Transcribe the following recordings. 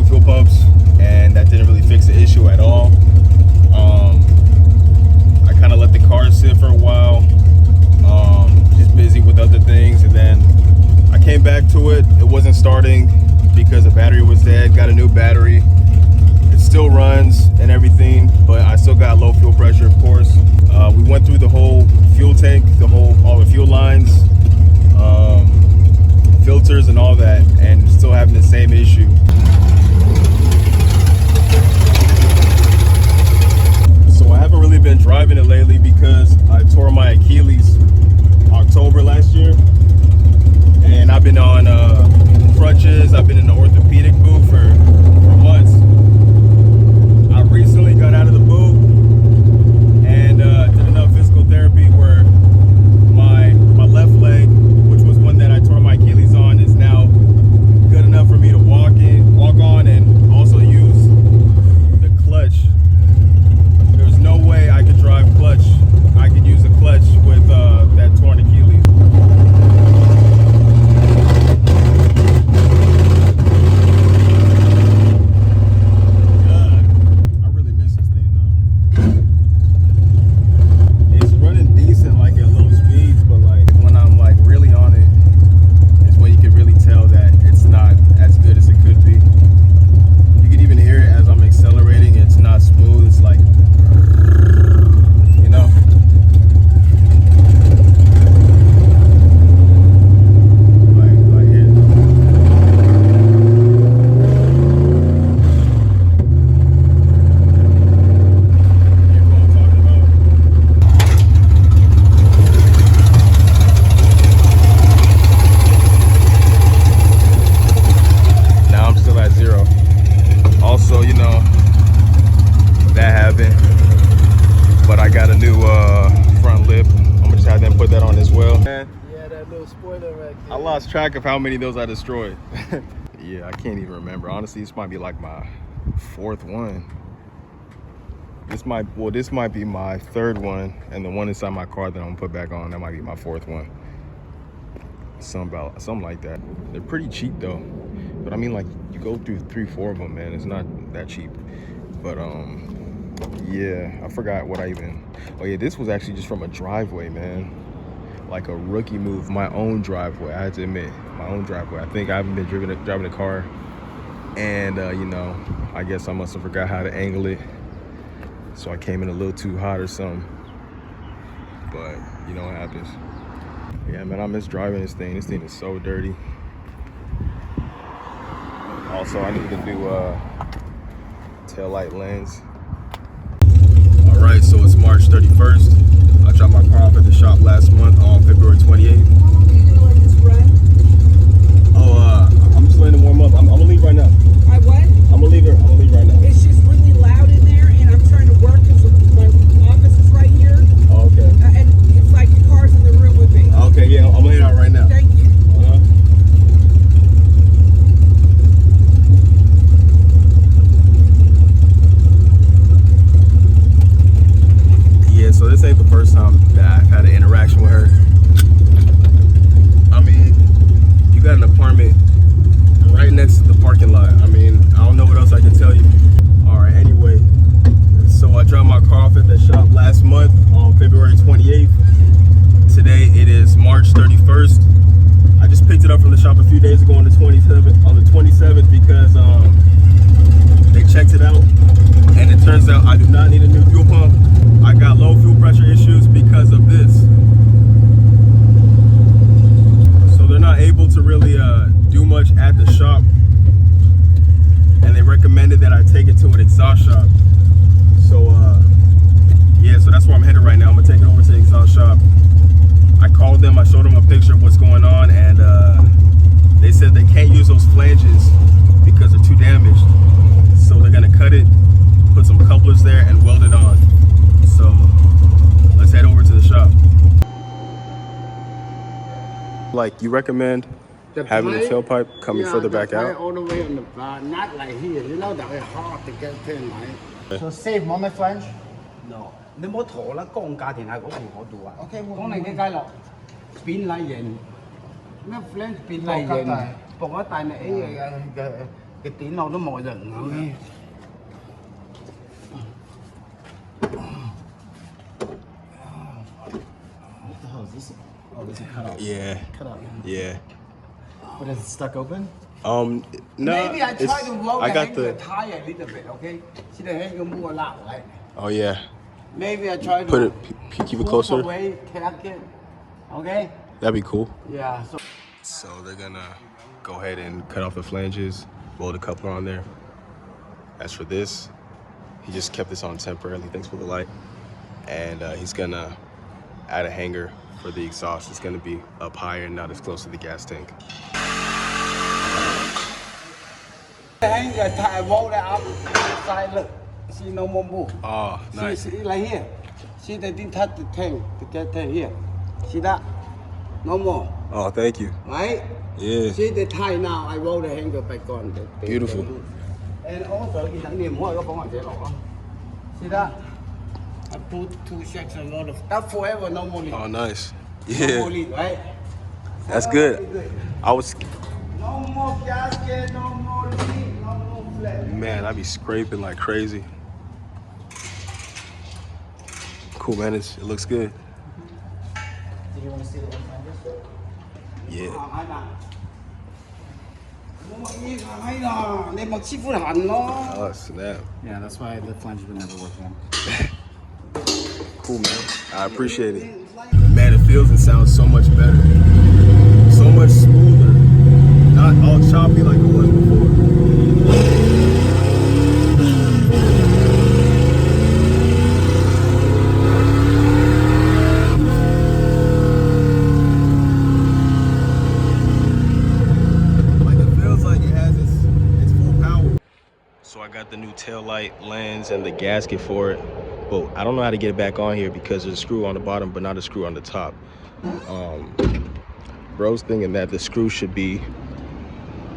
new fuel pumps, and that didn't really fix the issue at all. I kind of let the car sit for a while, just busy with other things, and then I came back to it. It wasn't starting because the battery was dead. Got a new battery. It still runs and everything, but I still got low fuel pressure, of course. We went through the whole fuel tank, all the fuel lines, filters and all that, and still having the same issue. So I haven't really been driving it lately because I tore my Achilles October last year, and I've been on crutches. I've been in the orthopedic boot for months. I recently got out of the boot and did enough physical therapy where my left leg, which was one that I tore my Achilles on, is now good enough for me to walk on and also use the clutch. There's no way I could drive clutch. I could use a clutch with that torn Achilles. But I got a new front lip. I'm gonna just have them put that on as well. Yeah, that little spoiler right there. I lost track of how many of those I destroyed. Yeah, I can't even remember. Honestly, this might be like my fourth one. This might be my third one, and the one inside my car that I'm gonna put back on, that might be my fourth one. Something like that. They're pretty cheap though. But I mean, like, you go through 3-4 of them, man. It's not that cheap. But yeah, I forgot what oh yeah, this was actually just from a driveway, man. Like a rookie move, my own driveway. I had to admit, my own driveway. I think I haven't been driving a car, and you know, I guess I must have forgot how to angle it, so I came in a little too hot or something. But you know what happens. Yeah, man, I miss driving this thing. This thing is so dirty. Also, I need to do taillight lens. All right, so it's March 31st. I dropped my car off at the shop last month on February 28th. How long are you gonna let this run? Oh, I'm just letting it warm up. I'm gonna leave right now. I what? I'm gonna leave right now. It's just really loud in there, and I'm trying to work because my office is right here. Oh, okay. And it's like the car's in the room with me. Okay, yeah, I'm gonna head out right now. Thank you. Yeah, so this ain't the first time that I've had an interaction with her. I mean, you got an apartment right next to the parking lot. I mean, I don't know what else I can tell you. All right, anyway, so I dropped my car off at the shop last month on February 28th. Today it is March 31st. I just picked it up from the shop a few days ago on the 27th because they checked it out, and it turns out I do not need a new fuel pump. I got low fuel pressure issues because of this. So they're not able to really do much at the shop, and they recommended that I take it to an exhaust shop. So yeah, so that's where I'm headed right now. I'm gonna take it over to the exhaust shop. I called them, I showed them a picture of what's going on, and they said they can't use those flanges because they're too damaged. So they're gonna cut it, put some couplers there, and weld it on. So let's head over to the shop. Like, you recommend having the tailpipe coming further back out? All the way on the back, not like here. You know that it's hard to get in, right? So save on my flange? No，你唔好陀啦，鋼架定係嗰邊嗰度啊。OK，講你嘅街落，變例型，咩 flange 變例型，搏一大你 A 嘅。cái tín nó mỏi dần nó nghe. What the hell is this? Oh, this is cut out. Yeah. Cut out. Yeah. But is it stuck open? No. Maybe I try to roll I the got hanger the. tire a little bit, okay? See the hanger move a lot, right? Oh yeah. Maybe I try to Put it. Keep it push closer. away, connect it. Okay? That'd be cool. Yeah. So they're gonna go ahead and cut off the flanges, blow the coupler on there. As for this, he just kept this on temporarily, thanks for the light. And he's gonna add a hanger for the exhaust. It's gonna be up higher and not as close to the gas tank. The hanger tire roll that up side look. See no more move. Oh, nice. See like here. See they didn't touch the tank, the gas tank here. See that? No more. Oh, thank you. Right? Yeah. See the tie now, I roll the hanger back on. Beautiful. And also, see that? I put 2 sections roll of that forever, no more leak. Oh, nice. No more Yeah, leak, right? that's good. I was, No more gasket, no more leak, no more flat. man, I be scraping like crazy. Cool, man. It looks good. Do you want to see the flanges? Yeah. Oh, snap. Yeah, that's why the flange would never work wrong. Cool, man. I appreciate it. Man, it feels and sounds so much better. So much smoother. Not all choppy like it was before. Like it feels like it has its full power. So I got the new tail light lens and the gasket for it. But I don't know how to get it back on here because there's a screw on the bottom, but not a screw on the top. Bro's thinking that the screw should be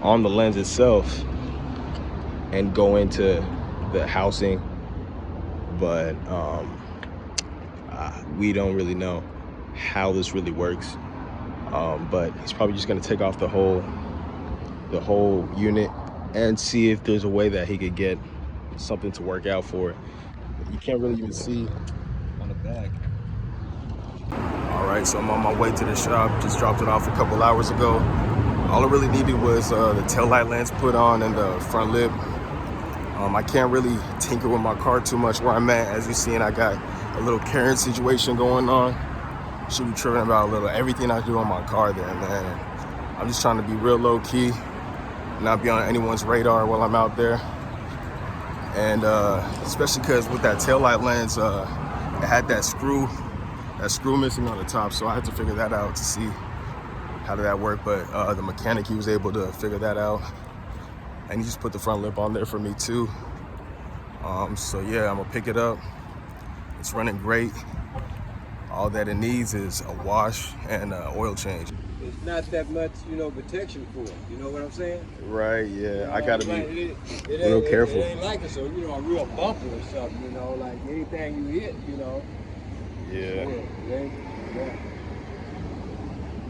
on the lens itself and go into the housing, but we don't really know how this really works. But he's probably just gonna take off the whole unit and see if there's a way that he could get something to work out for it. You can't really even see on the back. All right, so I'm on my way to the shop. Just dropped it off a couple hours ago. All I really needed was the taillight lens put on and the front lip. I can't really tinker with my car too much where I'm at. As you're seeing, I got a little Karen situation going on. Should be tripping about a little everything I do on my car there, man. I'm just trying to be real low key, not be on anyone's radar while I'm out there. And especially because with that taillight lens, it had that screw missing on the top, so I had to figure that out to see how did that work. But the mechanic, he was able to figure that out, and he just put the front lip on there for me too. So yeah, I'm gonna pick it up. It's running great. All that it needs is a wash and an oil change. It's not that much, protection for it. You know what I'm saying? Right, yeah. I gotta be real careful. It ain't like it's a real bumper or something, like anything you hit, Yeah.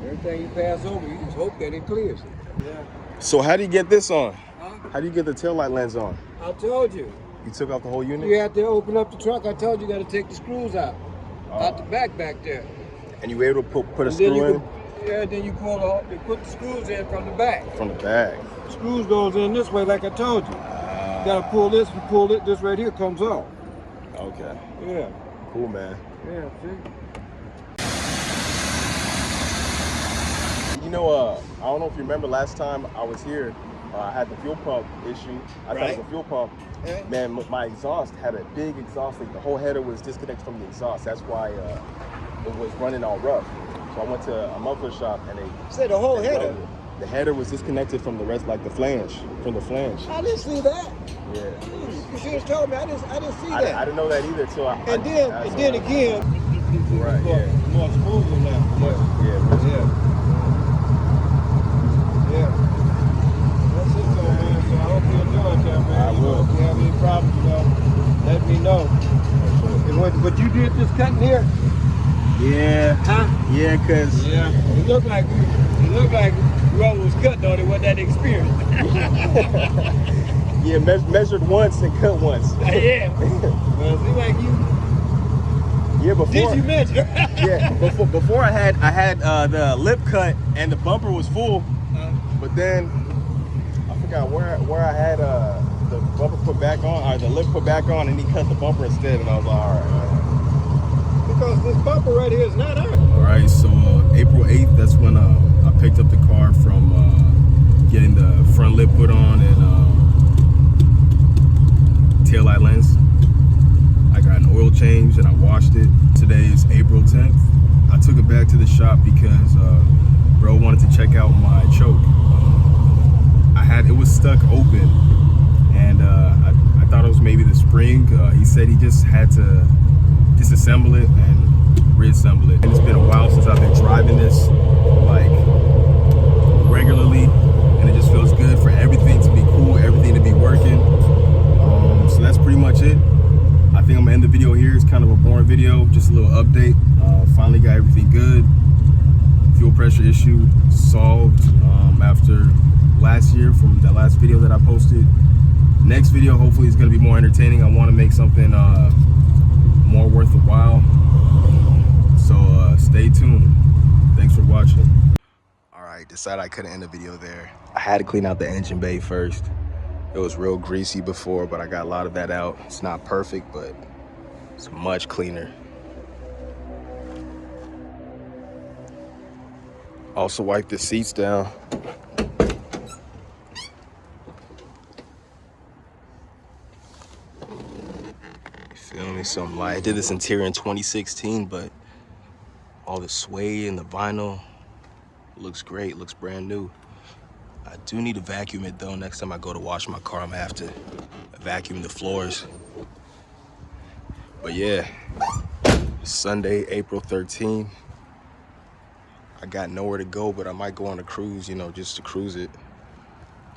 Everything you pass over, you just hope that it clears it. Yeah. So how do you get this on? Huh? How do you get the taillight lens on? I told you. You took off the whole unit? You have to open up the trunk. I told you got to take the screws out the back there. And you were able to put a And screw then in? then you put the screws in from the back. From the back. The screws goes in this way, like I told you. You got to pull this and pull it. This right here comes off. Okay. Yeah. Cool, man. Yeah, see? I don't know if you remember last time I was here, I had the fuel pump issue. I thought it was a fuel pump. Yeah. Man, my exhaust had a big exhaust leak. The whole header was disconnected from the exhaust. That's why it was running all rough. So I went to a muffler shop and they Say the whole header. The header was disconnected from the rest, like the flange, from the flange. I didn't see that. Yeah. You should have told me. I didn't see that. I didn't know that either till I. And then again, Right. Yeah. more smoother now. Yeah. Yeah. That's it, though, man. So I hope you enjoy it, there, man. I will. If you have any problems, let me know. But you did this cutting here? Yeah. Huh? Yeah, cause Yeah. It looked like looked like whoever was cut though, it wasn't that experience. Yeah, measured once and cut once. Yeah. Well, it seemed like you. Yeah, before. Did you measure? Yeah, before I had the lip cut and the bumper was full, but then I forgot where I had the bumper put back on, or the lip put back on, and he cut the bumper instead, and I was like, all right. Because this bumper right here is not ours. All right, so April 8th, that's when I picked up the car from getting the front lip put on and taillight lens. I got an oil change and I washed it. Today is April 10th. I took it back to the shop because bro wanted to check out my choke. It was stuck open, and I thought it was maybe the spring. He said he just had to disassemble it and reassemble it. And it's been a while since I've been driving this like regularly, and it just feels good for everything to be cool, everything to be working. So that's pretty much it. I think I'm gonna end the video here. It's kind of a boring video, just a little update. Finally got everything good. Fuel pressure issue solved after last year from the last video that I posted. Next video hopefully is gonna be more entertaining. I wanna make something more worth a while. So stay tuned. Thanks for watching. All right, decided I couldn't end the video there. I had to clean out the engine bay first. It was real greasy before, but I got a lot of that out. It's not perfect, but it's much cleaner. Also wipe the seats down. Feel me? So I did this interior in 2016, but all the suede and the vinyl looks great, looks brand new. I do need to vacuum it though. Next time I go to wash my car, I'm gonna have to vacuum the floors. But yeah, Sunday, April 13th. I got nowhere to go, but I might go on a cruise, you know, just to cruise it.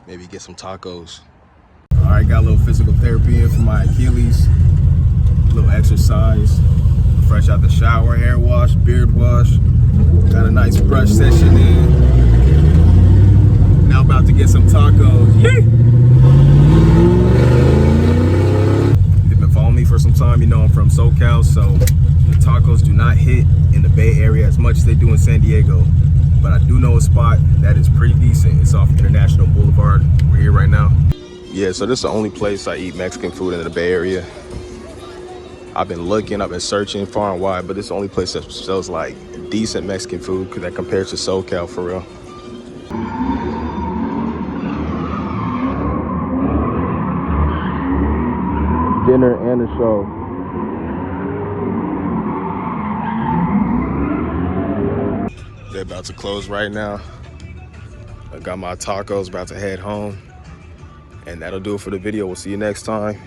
Maybe get some tacos. All right, got a little physical therapy in for my Achilles. A little exercise. Fresh out the shower, hair wash, beard wash. Got a nice brush session in. Now about to get some tacos. Yay! You've been following me for some time, you know I'm from SoCal, so the tacos do not hit in the Bay Area as much as they do in San Diego. But I do know a spot that is pretty decent. It's off International Boulevard. We're here right now. Yeah, so this is the only place I eat Mexican food in the Bay Area. I've been looking, I've been searching far and wide, but it's the only place that sells like decent Mexican food that compares to SoCal for real. Dinner and a show. They're about to close right now. I got my tacos, about to head home. And that'll do it for the video. We'll see you next time.